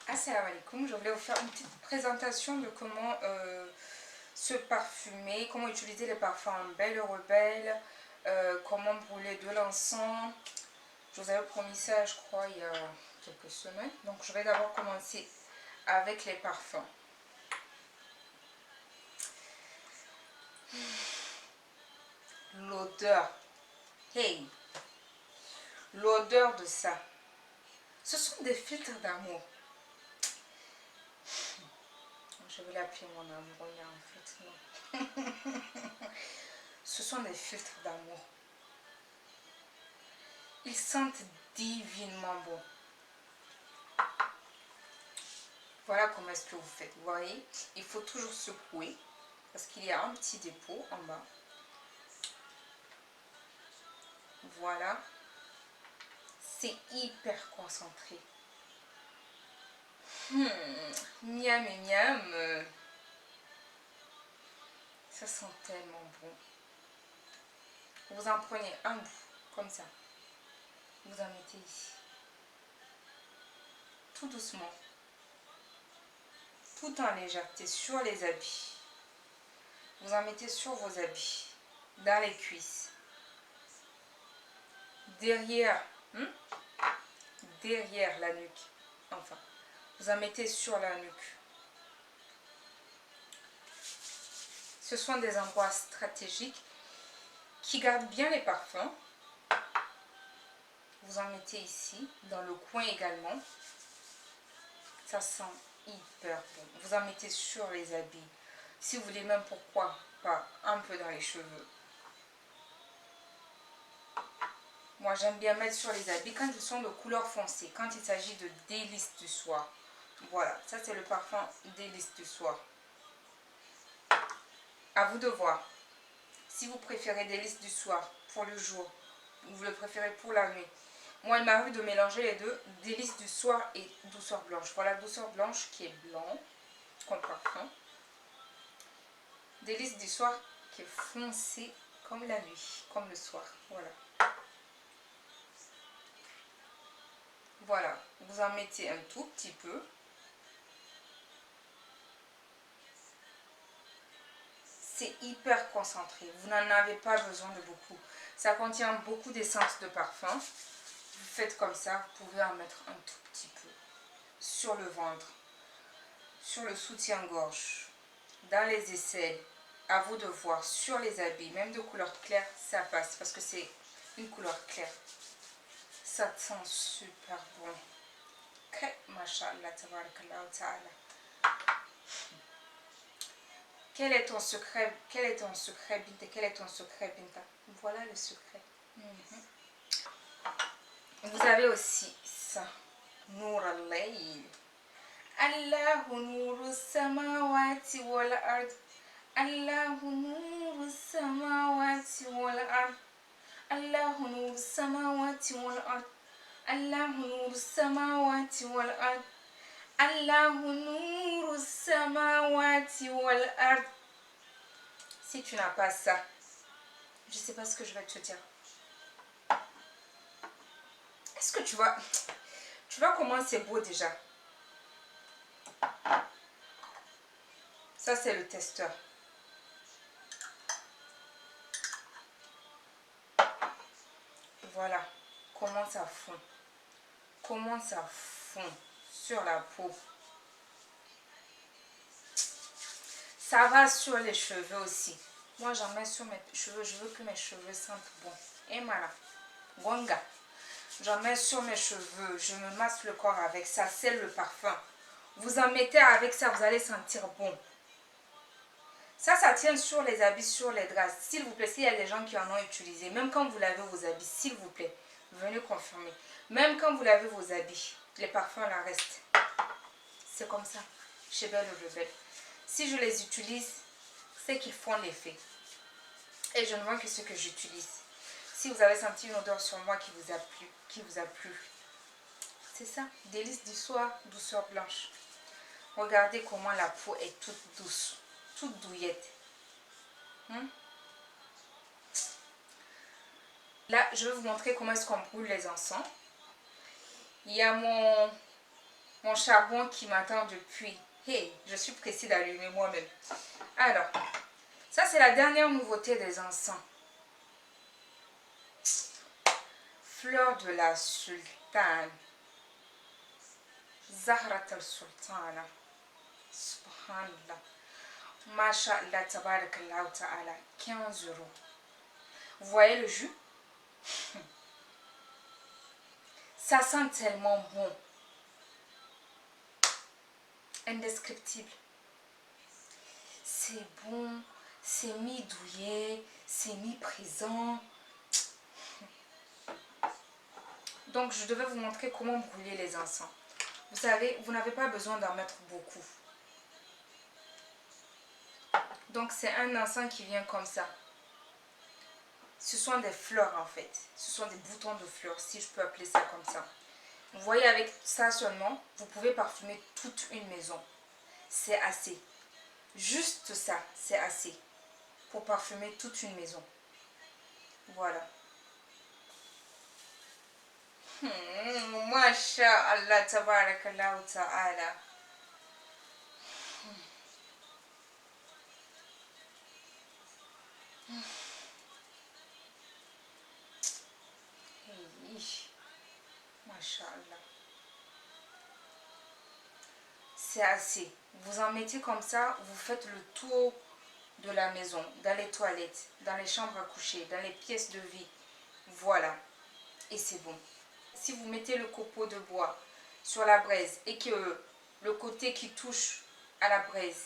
Assalamu alaikum, je voulais vous faire une petite présentation de comment se parfumer, comment utiliser les parfums Belle Rebelle, comment brûler de l'encens. Je vous avais promis ça, je crois, il y a quelques semaines. Donc je vais d'abord commencer avec les parfums. L'odeur, hey, l'odeur de ça, ce sont des filtres d'amour. Je vais l'appeler mon amour, là, en fait, non. Ce sont des filtres d'amour. Ils sentent divinement bon. Voilà comment est-ce que vous faites. Vous voyez, il faut toujours secouer parce qu'il y a un petit dépôt en bas. Voilà. C'est hyper concentré. Miam et miam. Ça sent tellement bon. Vous en prenez un bout, comme ça. Vous en mettez ici. Tout doucement. Tout en légèreté sur les habits. Vous en mettez sur vos habits. Dans les cuisses. Derrière. Derrière la nuque. Enfin. Vous en mettez sur la nuque. Ce sont des endroits stratégiques qui gardent bien les parfums. Vous en mettez ici, dans le coin également. Ça sent hyper bon. Vous en mettez sur les habits. Si vous voulez même, pourquoi pas, un peu dans les cheveux. Moi, j'aime bien mettre sur les habits quand ils sont de couleur foncée, quand il s'agit de délices du soir. Voilà, ça c'est le parfum délices du soir. À vous de voir. Si vous préférez délices du soir pour le jour, ou vous le préférez pour la nuit. Moi, il m'arrive de mélanger les deux, délices du soir et douceur blanche. Voilà, douceur blanche qui est blanc, comme parfum. Délices du soir qui est foncé comme la nuit, comme le soir. Voilà. Voilà, vous en mettez un tout petit peu. C'est hyper concentré. Vous n'en avez pas besoin de beaucoup. Ça contient beaucoup d'essence de parfum. Vous faites comme ça, vous pouvez en mettre un tout petit peu. Sur le ventre, sur le soutien-gorge, dans les aisselles. À vous de voir. Sur les habits, même de couleur claire, ça passe parce que c'est une couleur claire. Ça sent super bon. Mashallah, tabarakallah ta'ala. Quel est ton secret? Quel est ton secret, Binta? Quel est ton secret, Binta? Voilà le secret. Vous avez aussi ça. Nour al-Layl. Allahu nuru samawati wal ard. Allahu nuru samawati wal ard. Allahu nuru samawati wal ard. Allahu nuru samawati wal ard. Allahu nuru samawati wal ard. Si tu n'as pas ça, je ne sais pas ce que je vais te dire. Est-ce que tu vois comment c'est beau déjà? Ça, c'est le testeur. Voilà comment ça fond. Comment ça fond sur la peau. Ça va sur les cheveux aussi. Moi, j'en mets sur mes cheveux. Je veux que mes cheveux sentent bon. Et voilà. Gonga. J'en mets sur mes cheveux. Je me masse le corps avec ça. C'est le parfum. Vous en mettez avec ça. Vous allez sentir bon. Ça tient sur les habits, sur les draps. S'il vous plaît, s'il y a des gens qui en ont utilisé, même quand vous lavez vos habits, s'il vous plaît, venez confirmer. Même quand vous lavez vos habits, les parfums là restent. C'est comme ça. Chez Belle Rebelle. Si je les utilise, c'est qu'ils font l'effet. Et je ne vois que ce que j'utilise. Si vous avez senti une odeur sur moi qui vous a plu, c'est ça. Délice du soir, douceur blanche. Regardez comment la peau est toute douce, toute douillette. Là, je vais vous montrer comment est-ce qu'on brûle les encens. Il y a mon mon charbon qui m'attend depuis. Hey, je suis pressée d'allumer moi-même. Alors, ça c'est la dernière nouveauté des encens. Fleur de la sultane. Zahrat al-Sultana. Subhanallah. Masha'Allah, tabarakallah ta'ala. 15 euros. Vous voyez le jus? Ça sent tellement bon. Indescriptible. C'est bon, c'est mi-douillet, c'est mi-présent. Donc, je devais vous montrer comment brûler les encens. Vous savez, vous n'avez pas besoin d'en mettre beaucoup. Donc, c'est un encens qui vient comme ça. Ce sont des fleurs en fait. Ce sont des boutons de fleurs, si je peux appeler ça comme ça. Vous voyez, avec ça seulement, vous pouvez parfumer toute une maison. C'est assez. Juste ça, c'est assez pour parfumer toute une maison. Voilà. Masha'Allah, tabarakallah ta'ala. Masha'Allah. C'est assez. Vous en mettez comme ça, vous faites le tour de la maison, dans les toilettes, dans les chambres à coucher, dans les pièces de vie. Voilà. Et c'est bon. Si vous mettez le copeau de bois sur la braise et que le côté qui touche à la braise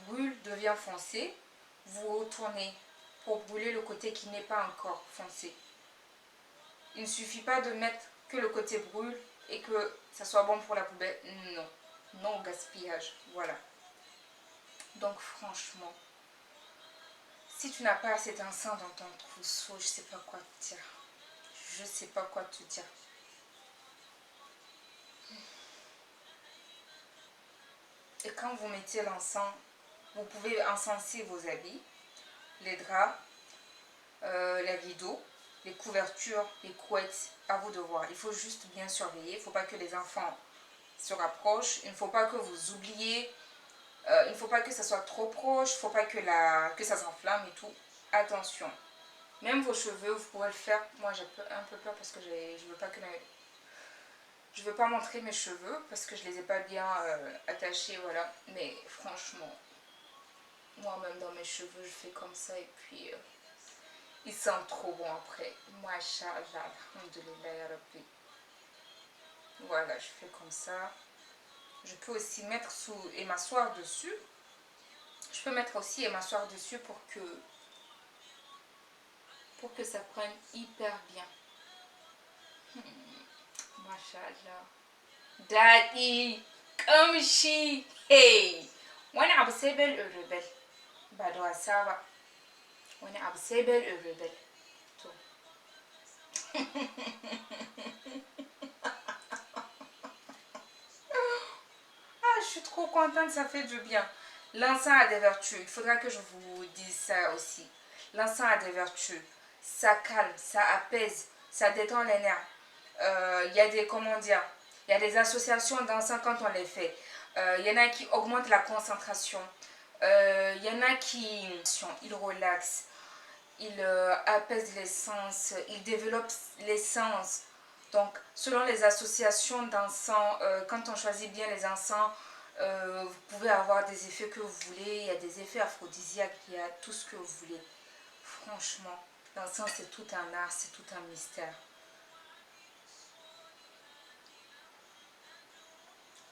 brûle, devient foncé, vous retournez pour brûler le côté qui n'est pas encore foncé. Il ne suffit pas de mettre que le côté brûle et que ça soit bon pour la poubelle. Non. Non au gaspillage. Voilà. Donc franchement, si tu n'as pas cet encens dans ton trousseau, je ne sais pas quoi te dire. Je ne sais pas quoi te dire. Et quand vous mettez l'encens, vous pouvez encenser vos habits, les draps, les rideaux, les couvertures, les couettes, à vous de voir. Il faut juste bien surveiller. Il ne faut pas que les enfants se rapprochent. Il ne faut pas que vous oubliez. Il ne faut pas que ça soit trop proche. Il ne faut pas que ça s'enflamme et tout. Attention. Même vos cheveux, vous pourrez le faire. Moi, j'ai un peu peur parce que je veux pas que je veux pas montrer mes cheveux parce que je les ai pas bien attachés, voilà. Mais franchement, moi-même dans mes cheveux, je fais comme ça et puis ils sentent trop bon après. Masha'Allah, alhamdulillah ya Rabbi. Voilà, je fais comme ça. Je peux aussi mettre sous et m'asseoir dessus. Je peux mettre aussi et m'asseoir dessus pour que ça prenne hyper bien. Masha'Allah. Daddy, kamshi, hey. Wani abu sai bel rebel. Ba da wasa ba. Wani abu sai bel rebel. To. Ah, je suis trop contente, ça fait du bien. L'encens a des vertus. Il faudra que je vous dise ça aussi. L'encens a des vertus. Ça calme, ça apaise, ça détend les nerfs. Il y a des, comment dire, il y a des associations d'encens quand on les fait. Il y en a qui augmentent la concentration. Il y en a qui, ils relaxent, ils apaisent les sens, ils développent les sens. Donc, selon les associations d'encens, quand on choisit bien les encens, vous pouvez avoir des effets que vous voulez. Il y a des effets aphrodisiaques, il y a tout ce que vous voulez. Franchement, l'encens, c'est tout un art, c'est tout un mystère.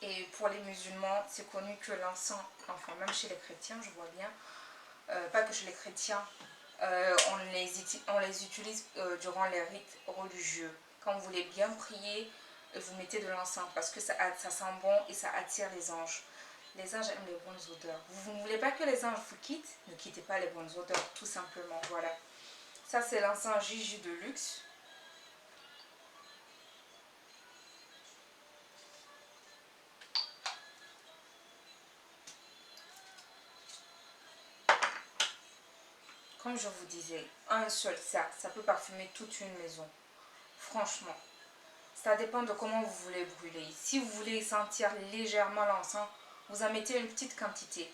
Et pour les musulmans, c'est connu que l'encens, enfin même chez les chrétiens, je vois bien, pas que chez les chrétiens, on les utilise durant les rites religieux. Quand vous voulez bien prier, vous mettez de l'encens parce que ça sent bon et ça attire les anges. Les anges aiment les bonnes odeurs. Vous ne voulez pas que les anges vous quittent? Ne quittez pas les bonnes odeurs, tout simplement. Voilà. Ça, c'est l'encens Gigi de luxe. Comme je vous disais, un seul ça peut parfumer toute une maison. Franchement, Ça dépend de comment vous voulez brûler. Si vous voulez sentir légèrement l'encens, vous en mettez une petite quantité.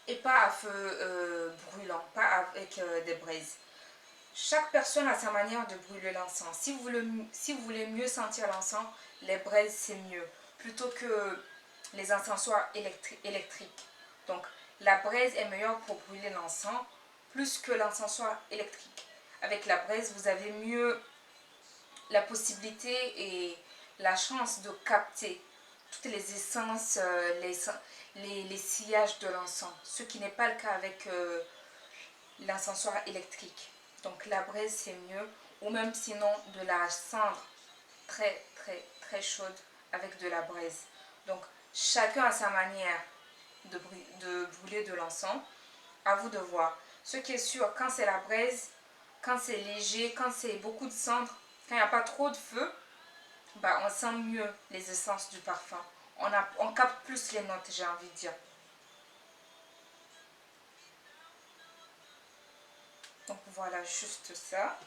Et pas à feu brûlant, pas avec des braises. Chaque personne a sa manière de brûler l'encens. Si vous voulez mieux sentir l'encens, les braises c'est mieux. Plutôt que les encensoirs électriques. Donc la braise est meilleure pour brûler l'encens plus que l'encensoir électrique. Avec la braise, vous avez mieux la possibilité et la chance de capter toutes les essences, les sillages de l'encens. Ce qui n'est pas le cas avec l'encensoir électrique. Donc la braise c'est mieux. Ou même sinon de la cendre très chaude avec de la braise. Donc chacun a sa manière de brûler de l'encens. À vous de voir. Ce qui est sûr, quand c'est la braise, quand c'est léger, quand c'est beaucoup de cendre, quand il n'y a pas trop de feu, bah, on sent mieux les essences du parfum. On capte plus les notes, j'ai envie de dire. Donc voilà, juste ça.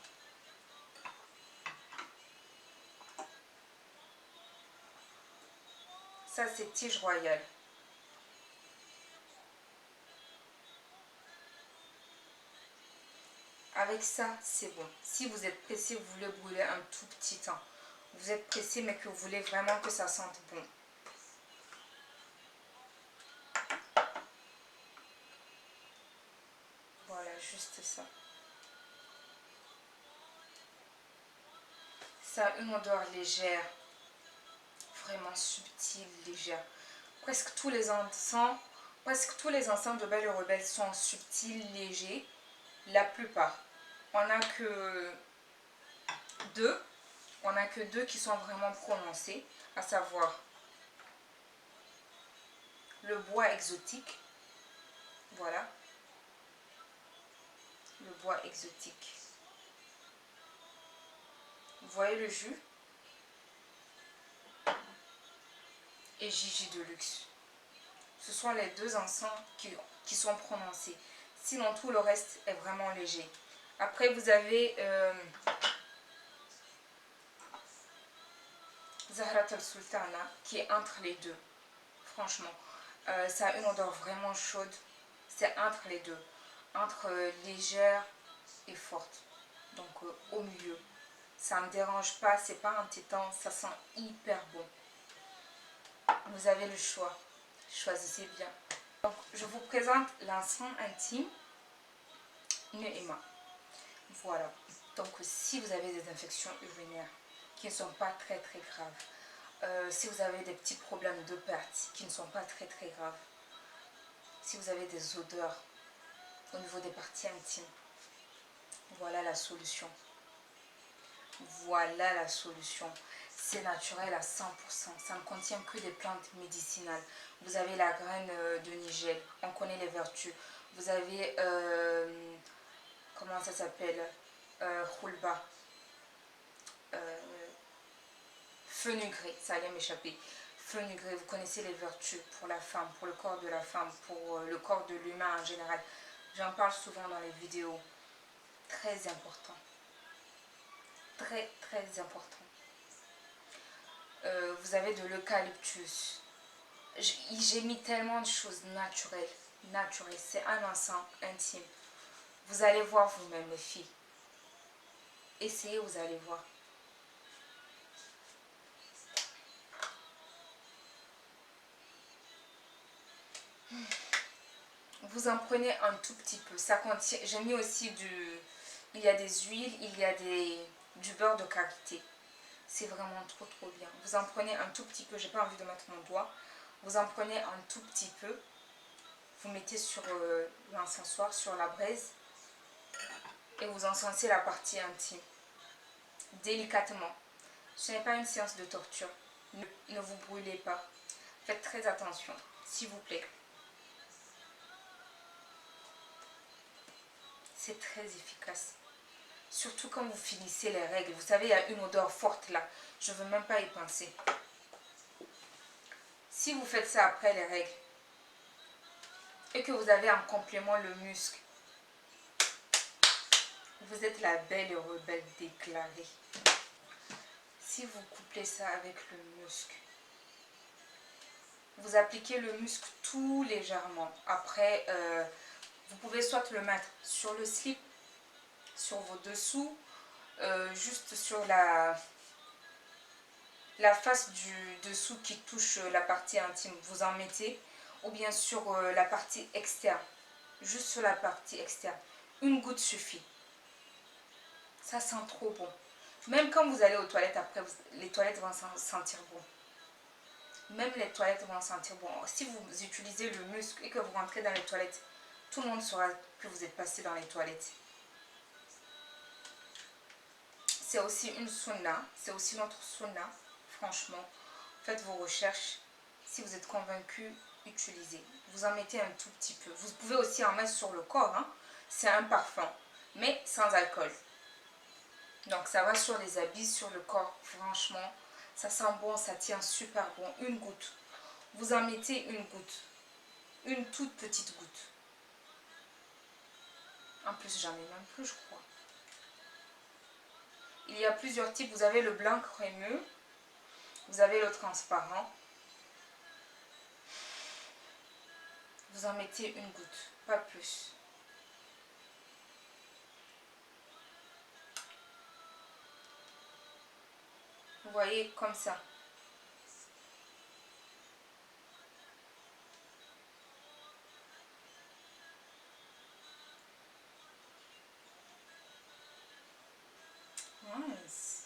Ça, c'est tige royale. Avec ça, c'est bon. Si vous êtes pressé, vous voulez brûler un tout petit temps. Vous êtes pressé, mais que vous voulez vraiment que ça sente bon. Voilà, juste ça. Ça a une odeur légère, vraiment subtile, légère. Presque tous les encens de Belle et Rebelle sont subtils, légers. La plupart. On n'a que deux. On n'a que deux qui sont vraiment prononcés, à savoir le bois exotique. Voilà. Le bois exotique. Vous voyez le jus? Et Gigi de luxe. Ce sont les deux encens qui sont prononcés. Sinon, tout le reste est vraiment léger. Après, vous avez Zahrat al-Sultana qui est entre les deux. Franchement, ça a une odeur vraiment chaude. C'est entre les deux. Entre légère et forte. Donc, au milieu. Ça ne me dérange pas. C'est pas entêtant. Ça sent hyper bon. Vous avez le choix. Choisissez bien. Donc, je vous présente l'encens intime Neema. Voilà. Donc, si vous avez des infections urinaires qui ne sont pas très graves, si vous avez des petits problèmes de perte qui ne sont pas très graves, si vous avez des odeurs au niveau des parties intimes, voilà la solution. Voilà la solution. C'est naturel à 100%. Ça ne contient que des plantes médicinales. Vous avez la graine de nigel. On connaît les vertus. Vous avez, comment ça s'appelle, Khulba. Fenugré, ça allait m'échapper. Fenugré, vous connaissez les vertus pour la femme, pour le corps de la femme, pour le corps de l'humain en général. J'en parle souvent dans les vidéos. Très important. Très important. Vous avez de l'eucalyptus. J'ai mis tellement de choses naturelles. C'est un encens intime. Vous allez voir vous-même, les filles. Essayez, vous allez voir. Vous en prenez un tout petit peu. Ça contient. J'ai mis aussi il y a des huiles, il y a du beurre de karité. C'est vraiment trop bien. Vous en prenez un tout petit peu. J'ai pas envie de mettre mon doigt. Vous en prenez un tout petit peu. Vous mettez sur l'encensoir, sur la braise. Et vous encensez la partie intime. Délicatement. Ce n'est pas une séance de torture. Ne vous brûlez pas. Faites très attention, s'il vous plaît. C'est très efficace. Surtout quand vous finissez les règles. Vous savez, il y a une odeur forte là. Je ne veux même pas y penser. Si vous faites ça après les règles et que vous avez en complément le muscle, vous êtes la belle et rebelle déclarée. si vous couplez ça avec le musc, vous appliquez le musc tout légèrement. Après, vous pouvez soit le mettre sur le slip, sur vos dessous, juste sur la face du dessous qui touche la partie intime, vous en mettez, ou bien sur la partie externe, juste sur la partie externe. Une goutte suffit. Ça sent trop bon. Même quand vous allez aux toilettes après, les toilettes vont sentir bon. Même les toilettes vont sentir bon. Si vous utilisez le muscle et que vous rentrez dans les toilettes, tout le monde saura que vous êtes passé dans les toilettes. C'est aussi une sunna, c'est aussi notre sunna. Franchement, faites vos recherches. Si vous êtes convaincu, utilisez. Vous en mettez un tout petit peu. Vous pouvez aussi en mettre sur le corps. Hein. C'est un parfum, mais sans alcool. Donc ça va sur les habits, sur le corps. Franchement, ça sent bon, ça tient super bon. Une goutte. Vous en mettez une goutte. Une toute petite goutte. En plus, j'en ai même plus, je crois. Il y a plusieurs types. Vous avez le blanc crémeux. Vous avez le transparent. Vous en mettez une goutte, pas plus. Vous voyez, comme ça. Nice.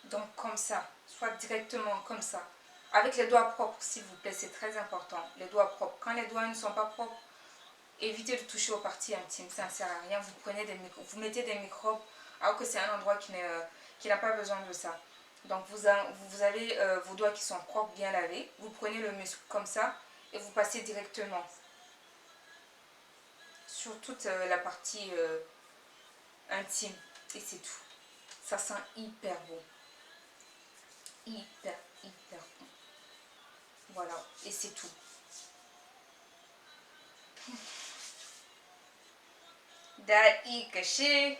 Donc comme ça, soit directement comme ça. Avec les doigts propres, s'il vous plaît, c'est très important. Les doigts propres. Quand les doigts ne sont pas propres, évitez de toucher aux parties intimes. Ça ne sert à rien. Vous prenez des microbes, vous mettez des microbes, alors que c'est un endroit qui n'a pas besoin de ça. Donc vous avez vos doigts qui sont propres, bien lavés. Vous prenez le muscle comme ça et vous passez directement sur toute la partie intime. Et c'est tout. Ça sent hyper bon. Hyper bon. Voilà, et c'est tout. Daï caché.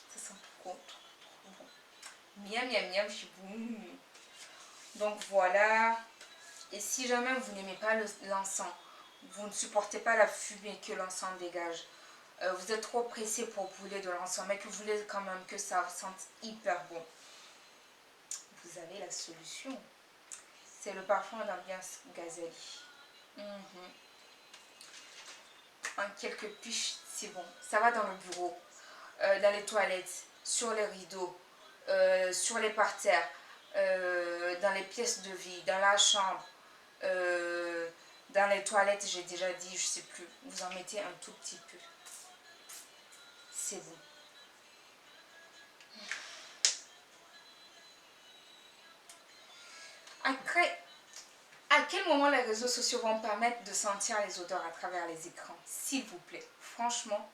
Ça sent trop bon. Miam, miam, miam, chiboum. Donc voilà. Et si jamais vous n'aimez pas l'encens, vous ne supportez pas la fumée que l'encens dégage, vous êtes trop pressé pour brûler de l'encens, mais que vous voulez quand même que ça sente hyper bon, vous avez la solution. C'est le parfum d'ambiance Gazelle. En quelques piches, c'est bon. Ça va dans le bureau, dans les toilettes, sur les rideaux, sur les parterres, dans les pièces de vie, dans la chambre, dans les toilettes, j'ai déjà dit, je sais plus. Vous en mettez un tout petit peu. C'est bon. Après, à quel moment les réseaux sociaux vont permettre de sentir les odeurs à travers les écrans? S'il vous plaît. Franchement.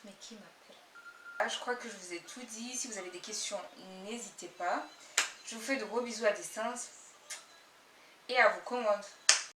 Mais qui m'appelle? Ah, je crois que je vous ai tout dit. Si vous avez des questions, n'hésitez pas. Je vous fais de gros bisous à distance. Et à vos commandes.